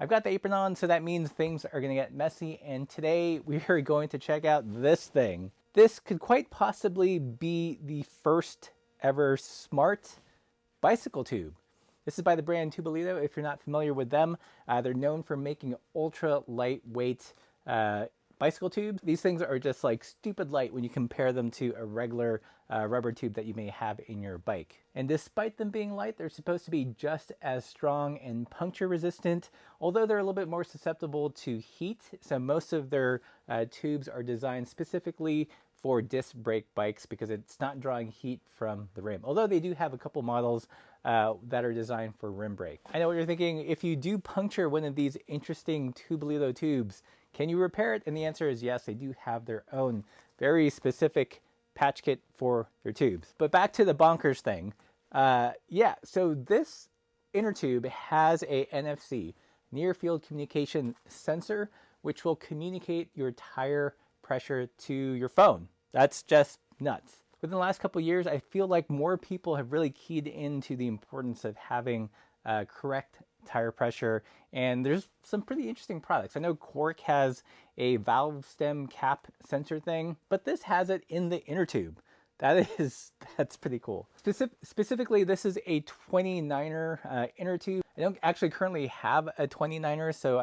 I've got the apron on, so that means things are gonna get messy, and today we are going to check out this thing. This could quite possibly be the first ever smart bicycle tube. This is by the brand Tubolito. If you're not familiar with them, they're known for making ultra lightweight bicycle tubes. These things are just like stupid light when you compare them to a regular rubber tube that you may have in your bike. And despite them being light, they're supposed to be just as strong and puncture resistant, although they're a little bit more susceptible to heat. So most of their tubes are designed specifically for disc brake bikes because it's not drawing heat from the rim. Although they do have a couple models that are designed for rim brake. I know what you're thinking. If you do puncture one of these interesting Tubolito tubes, can you repair it? And the answer is yes, they do have their own very specific patch kit for their tubes. But back to the bonkers thing. Yeah, so this inner tube has a NFC, near field communication sensor, which will communicate your tire pressure to your phone. That's just nuts. Within the last couple of years, I feel like more people have really keyed into the importance of having correct tire pressure, and there's some pretty interesting products. I know Cork has a valve stem cap sensor thing, but this has it in the inner tube. That's pretty cool. Specifically, this is a 29er inner tube. I don't actually currently have a 29er, so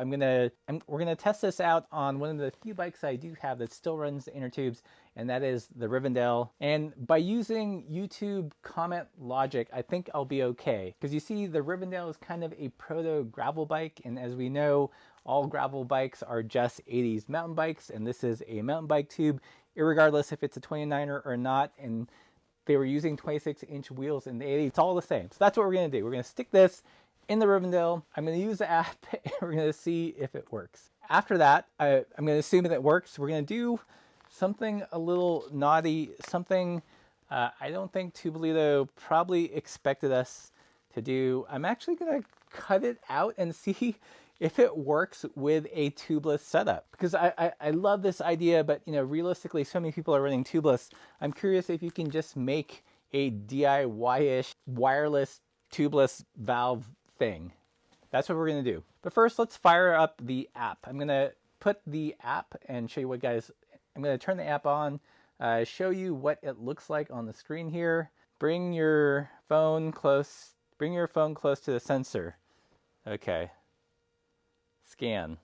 we're gonna test this out on one of the few bikes I do have that still runs the inner tubes, and that is the Rivendell. And by using YouTube comment logic, I think I'll be okay. Because you see, the Rivendell is kind of a proto gravel bike, and as we know, all gravel bikes are just 80s mountain bikes, and this is a mountain bike tube, irregardless if it's a 29er or not. And they were using 26-inch wheels in the 80s. It's all the same. So that's what we're gonna do. We're gonna stick this in the Rivendell. I'm gonna use the app and we're gonna see if it works. After that, I'm gonna assume that it works. We're gonna do something a little naughty, something I don't think Tubolito probably expected us to do. I'm actually gonna cut it out and see if it works with a tubeless setup, because I love this idea, but you know, realistically, so many people are running tubeless. I'm curious if you can just make a DIY-ish wireless tubeless valve thing. That's what we're gonna do. But first, let's fire up the app. I'm gonna put the app and show you what, guys. I'm gonna turn the app on, show you what it looks like on the screen here. Bring your phone close to the sensor. Okay. Scan.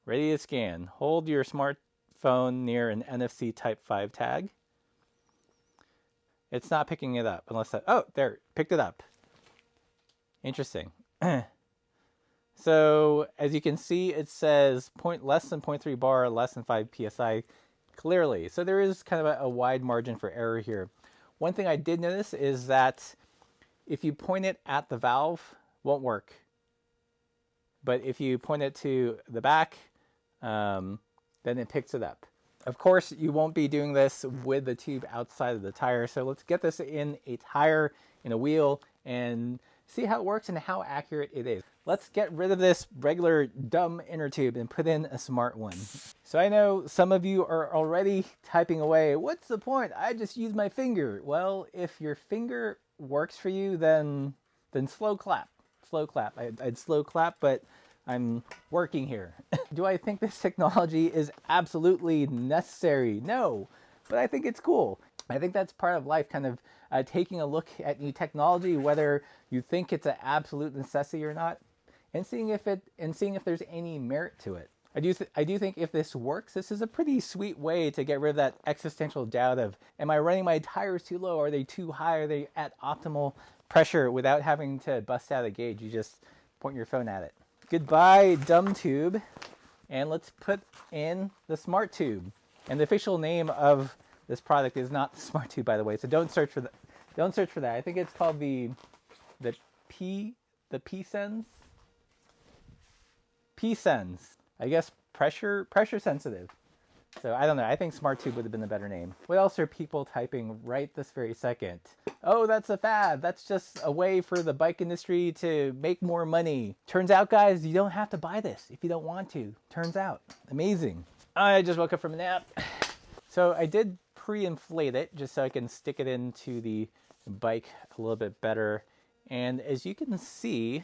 Ready to scan. Hold your smartphone near an NFC Type 5 tag. It's not picking it up unless that, oh, there, picked it up. Interesting. So as you can see, it says less than 0.3 bar, less than 5 PSI clearly. So there is kind of a wide margin for error here. One thing I did notice is that if you point it at the valve, won't work. But if you point it to the back, then it picks it up. Of course, you won't be doing this with the tube outside of the tire. So let's get this in a tire, in a wheel, and see how it works and how accurate it is. Let's get rid of this regular dumb inner tube and put in a smart one. So I know some of you are already typing away, what's the point? I just use my finger. Well, if your finger works for you, then slow clap. Slow clap. I'd slow clap, but I'm working here. Do I think this technology is absolutely necessary? No, but I think it's cool. I think that's part of life, kind of taking a look at new technology, whether you think it's an absolute necessity or not, and seeing if there's any merit to it. I do think if this works, this is a pretty sweet way to get rid of that existential doubt of, am I running my tires too low? Are they too high? Are they at optimal pressure without having to bust out a gauge? You just point your phone at it. Goodbye, dumb tube. And let's put in the smart tube. And the official name of this product is not the smart tube, by the way. So don't search for that. Don't search for that. I think it's called the P Sens. P Sens. I guess pressure sensitive. So I don't know. I think smart tube would have been a better name. What else are people typing right this very second? Oh, that's a fad. That's just a way for the bike industry to make more money. Turns out, guys, you don't have to buy this if you don't want to. Turns out. Amazing. I just woke up from a nap. So I did pre-inflate it just so I can stick it into the bike a little bit better. And as you can see,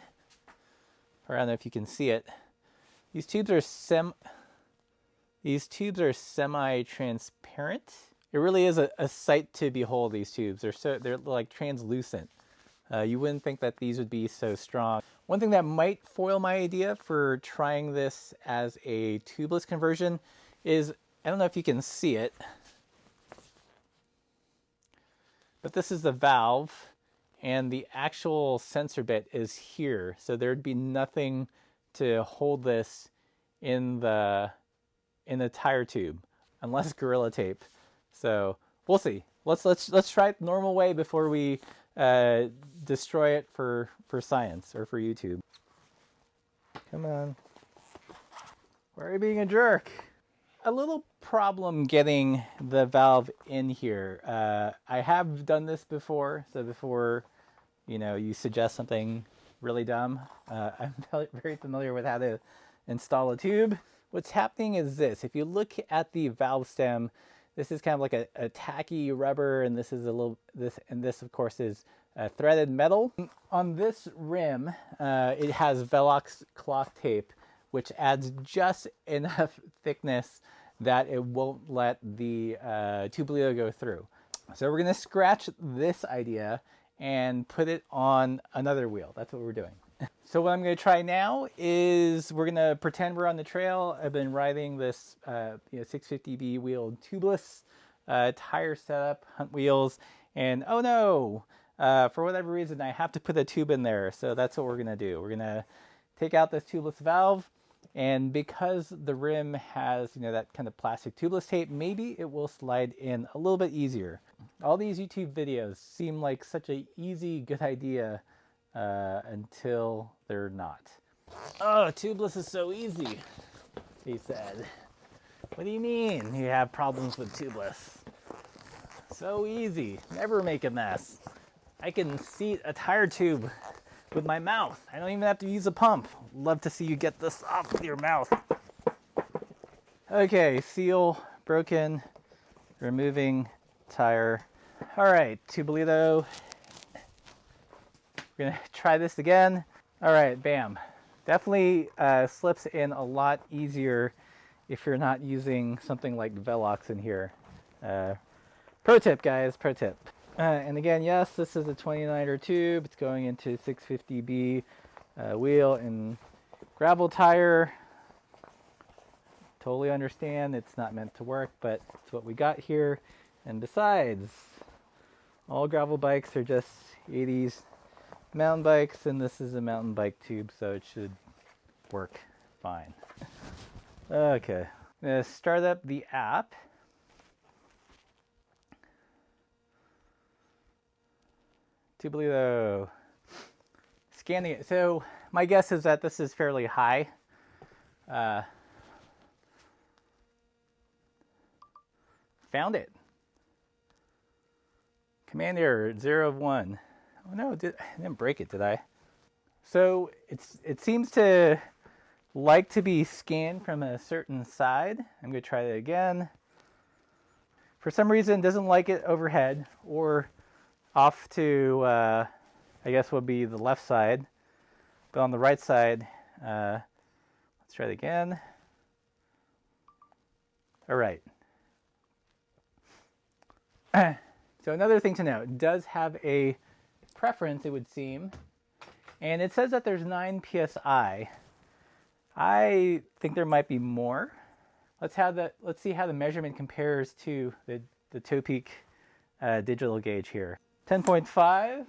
or I don't know if you can see it. These tubes are semi-transparent. It really is a sight to behold, these tubes. They're like translucent. You wouldn't think that these would be so strong. One thing that might foil my idea for trying this as a tubeless conversion is, I don't know if you can see it, but this is the valve and the actual sensor bit is here. So there'd be nothing to hold this in the tire tube unless Gorilla Tape. So we'll see. Let's try it the normal way before we destroy it for science or for YouTube. Come on. Why are you being a jerk? A little problem getting the valve in here. I have done this before, so before you suggest something really dumb, I'm very familiar with how to install a tube. What's happening is this. If you look at the valve stem, this is kind of like a tacky rubber, and this is this of course is threaded metal. On this rim, it has Velox cloth tape, which adds just enough thickness that it won't let the Tubolito go through. So we're gonna scratch this idea and put it on another wheel. That's what we're doing. So what I'm gonna try now is we're gonna pretend we're on the trail. I've been riding this 650B wheel tubeless tire setup, hunt wheels, and oh no, for whatever reason I have to put a tube in there. So that's what we're gonna do. We're gonna take out this tubeless valve, and because the rim has that kind of plastic tubeless tape, maybe it will slide in a little bit easier. All these YouTube videos seem like such an easy, good idea until they're not. Oh, tubeless is so easy, he said. What do you mean you have problems with tubeless? So easy, never make a mess. I can seat a tire tube with my mouth. I don't even have to use a pump. Love to see you get this off with your mouth. Okay, seal broken, removing tire. All right, Tubolito. We're gonna try this again. All right, bam. Definitely slips in a lot easier if you're not using something like Velox in here. Pro tip, guys, pro tip. And again, yes, this is a 29er tube. It's going into 650B wheel and gravel tire. Totally understand it's not meant to work, but it's what we got here. And besides, all gravel bikes are just 80s mountain bikes, and this is a mountain bike tube, so it should work fine. Okay, I'm gonna start up the app. Tubolito. Scanning it. So my guess is that this is fairly high. Found it. Command error 0 of 1. Oh no, I didn't break it, did I? So it seems to like to be scanned from a certain side. I'm going to try that again. For some reason, it doesn't like it overhead or off to, I guess would be the left side. But on the right side, let's try it again. All right. So another thing to note, it does have a preference, it would seem, and it says that there's 9 psi. I think there might be more. Let's see how the measurement compares to the Topeak digital gauge here. 10.5.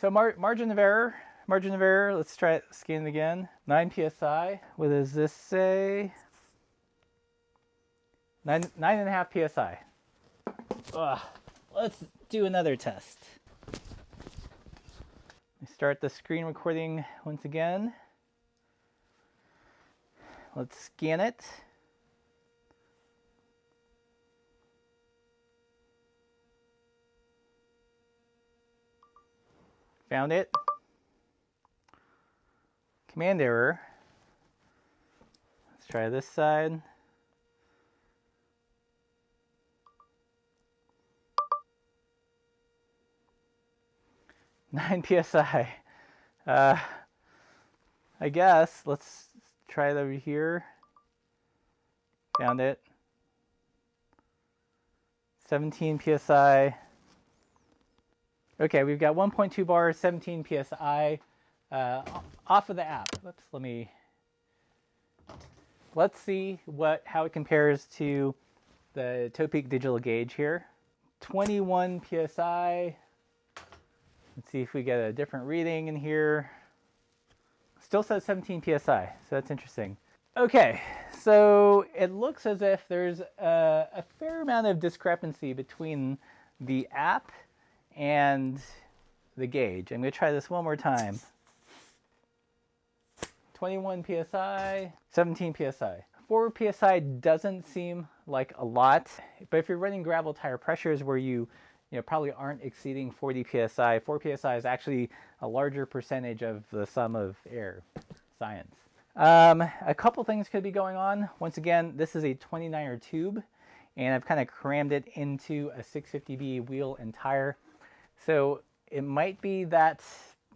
So margin of error. Let's try it. Scan it again. 9 psi. What does this say? 9.5 psi. Ugh. Let's do another test. Start the screen recording once again. Let's scan it. Found it. Command error. Let's try this side. Nine psi. I guess. Let's try it over here. Found it. 17 psi. Okay, we've got 1.2 bars, 17 psi off of the app. Let's see how it compares to the Topeak digital gauge here. 21 psi. Let's see if we get a different reading in here. Still says 17 psi, so that's interesting. Okay, so it looks as if there's a fair amount of discrepancy between the app and the gauge. I'm going to try this one more time. 21 psi, 17 psi. 4 psi doesn't seem like a lot, but if you're running gravel tire pressures where you probably aren't exceeding 40 psi, 4 psi is actually a larger percentage of the sum of air. Science. A couple things could be going on. Once again, this is a 29er tube, and I've kind of crammed it into a 650B wheel and tire. So it might be that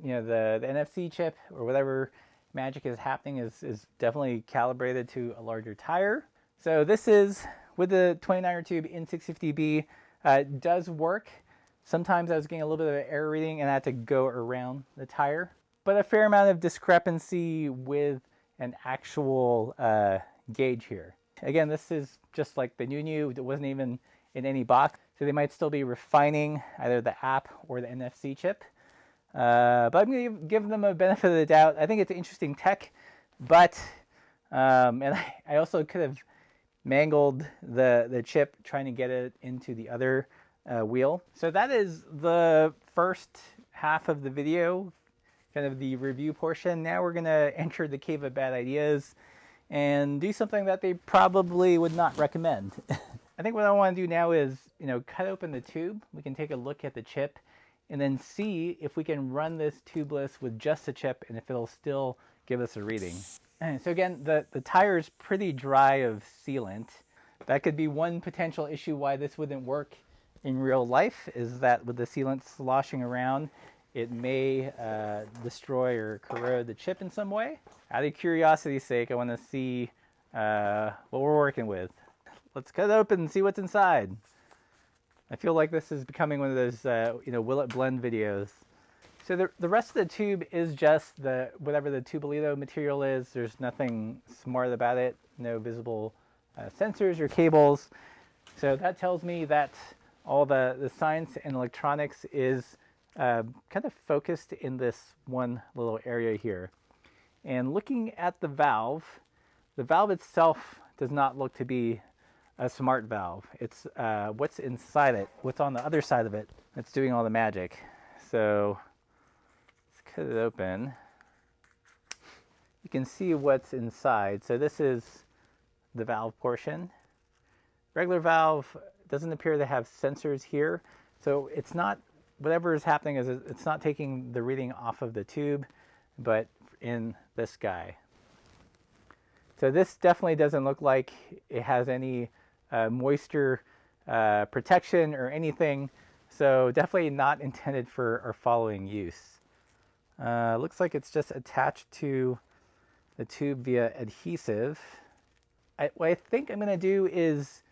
the NFC chip or whatever magic is happening is definitely calibrated to a larger tire. So this is with the 29er tube in 650B. It does work. Sometimes I was getting a little bit of an error reading and I had to go around the tire. But a fair amount of discrepancy with an actual gauge here. Again, this is just like the new. It wasn't even in any box. So they might still be refining either the app or the NFC chip. But I'm going to give them a benefit of the doubt. I think it's interesting tech, but and I also could have mangled the chip trying to get it into the other wheel. So that is the first half of the video, kind of the review portion. Now we're going to enter the cave of bad ideas and do something that they probably would not recommend. I think what I want to do now is, cut open the tube. We can take a look at the chip and then see if we can run this tubeless with just the chip and if it'll still give us a reading. And so again, the tire is pretty dry of sealant. That could be one potential issue why this wouldn't work in real life, is that with the sealant sloshing around, it may destroy or corrode the chip in some way. Out of curiosity's sake, I want to see what we're working with. Let's cut it open and see what's inside. I feel like this is becoming one of those, will it blend videos. So the rest of the tube is just whatever the Tubolito material is. There's nothing smart about it. No visible sensors or cables. So that tells me that all the science and electronics is kind of focused in this one little area here. And looking at the valve itself does not look to be a smart valve. It's what's inside it, what's on the other side of it, that's doing all the magic. So let's cut it open. You can see what's inside. So this is the valve portion. Regular valve doesn't appear to have sensors here. So it's not, whatever is happening is it's not taking the reading off of the tube, but in this guy. So this definitely doesn't look like it has any moisture protection or anything. So definitely not intended for our following use. Looks like it's just attached to the tube via adhesive. What I think I'm going to do is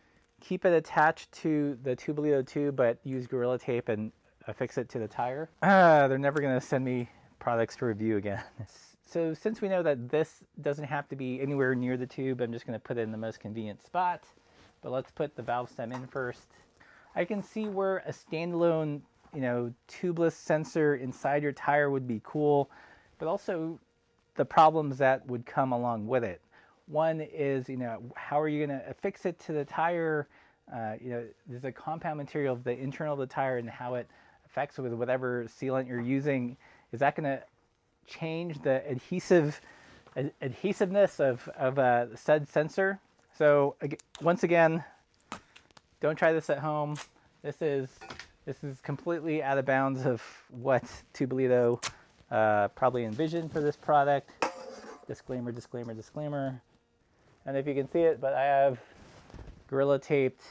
keep it attached to the Tubolito tube, but use Gorilla Tape and affix it to the tire. They're never going to send me products to review again. So since we know that this doesn't have to be anywhere near the tube, I'm just going to put it in the most convenient spot. But let's put the valve stem in first. I can see where a standalone, tubeless sensor inside your tire would be cool, but also the problems that would come along with it. One is, how are you going to affix it to the tire? There's a compound material of the internal of the tire and how it affects with whatever sealant you're using. Is that going to change the adhesiveness of said sensor? So once again, don't try this at home. This is completely out of bounds of what Tubolito probably envisioned for this product. Disclaimer, disclaimer, disclaimer. And if you can see it, but I have Gorilla taped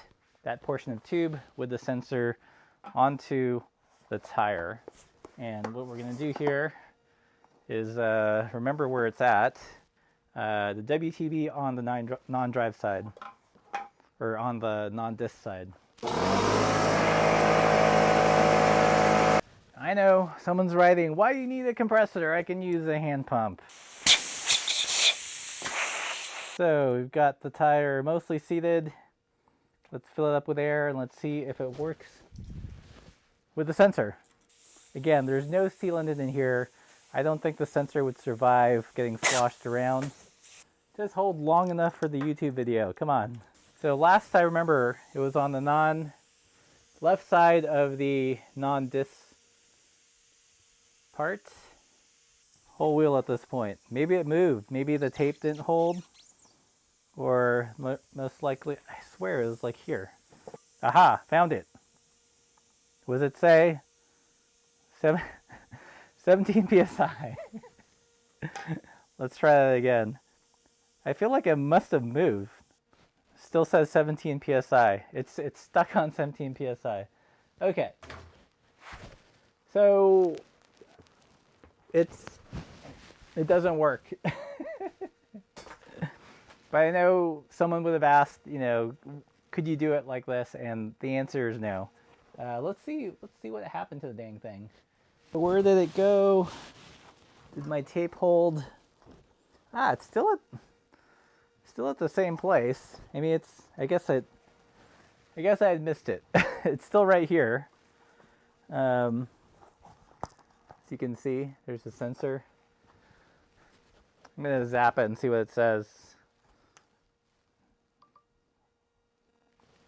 that portion of tube with the sensor onto the tire. And what we're going to do here is remember where it's at. The WTB on the non-drive side, or on the non-disc side. I know, someone's writing, why do you need a compressor? I can use a hand pump. So we've got the tire mostly seated. Let's fill it up with air and let's see if it works with the sensor. Again, there's no sealant in here. I don't think the sensor would survive getting sloshed around. Just hold long enough for the YouTube video. Come on. So last I remember, it was on the left side of the non-disc part. Whole wheel at this point. Maybe it moved. Maybe the tape didn't hold. Or most likely, I swear it was like here. Aha, found it. What does it say? 17 psi. Let's try that again. I feel like it must have moved. Still says 17 psi. It's stuck on 17 psi. Okay. So it doesn't work. But I know someone would have asked, you know, could you do it like this? And the answer is no. Let's see what happened to the dang thing. Where did it go? Did my tape hold? Ah, it's still at the same place. I mean, I guess I had missed it. It's still right here. As you can see, there's a sensor. I'm gonna zap it and see what it says.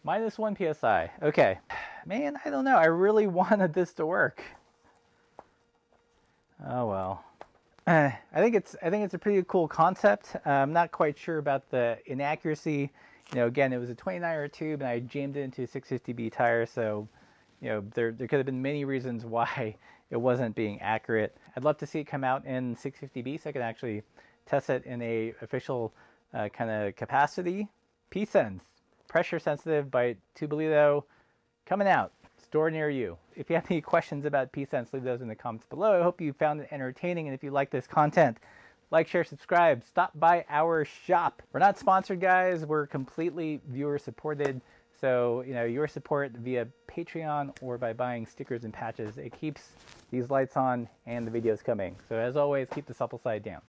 -1 psi. Okay. Man, I don't know. I really wanted this to work. Oh well. I think it's a pretty cool concept. I'm not quite sure about the inaccuracy. You know, again, it was a 29er tube, and I jammed it into a 650B tire, so you know there could have been many reasons why it wasn't being accurate. I'd love to see it come out in 650B so I can actually test it in a official kind of capacity. P Sens. Pressure sensitive by Tubolito, coming out, store near you. If you have any questions about P Sens, leave those in the comments below. I hope you found it entertaining, and if you like this content, like, share, subscribe, stop by our shop. We're not sponsored, guys. We're completely viewer supported. So, you know, your support via Patreon or by buying stickers and patches, it keeps these lights on and the videos coming. So as always, keep the supple side down.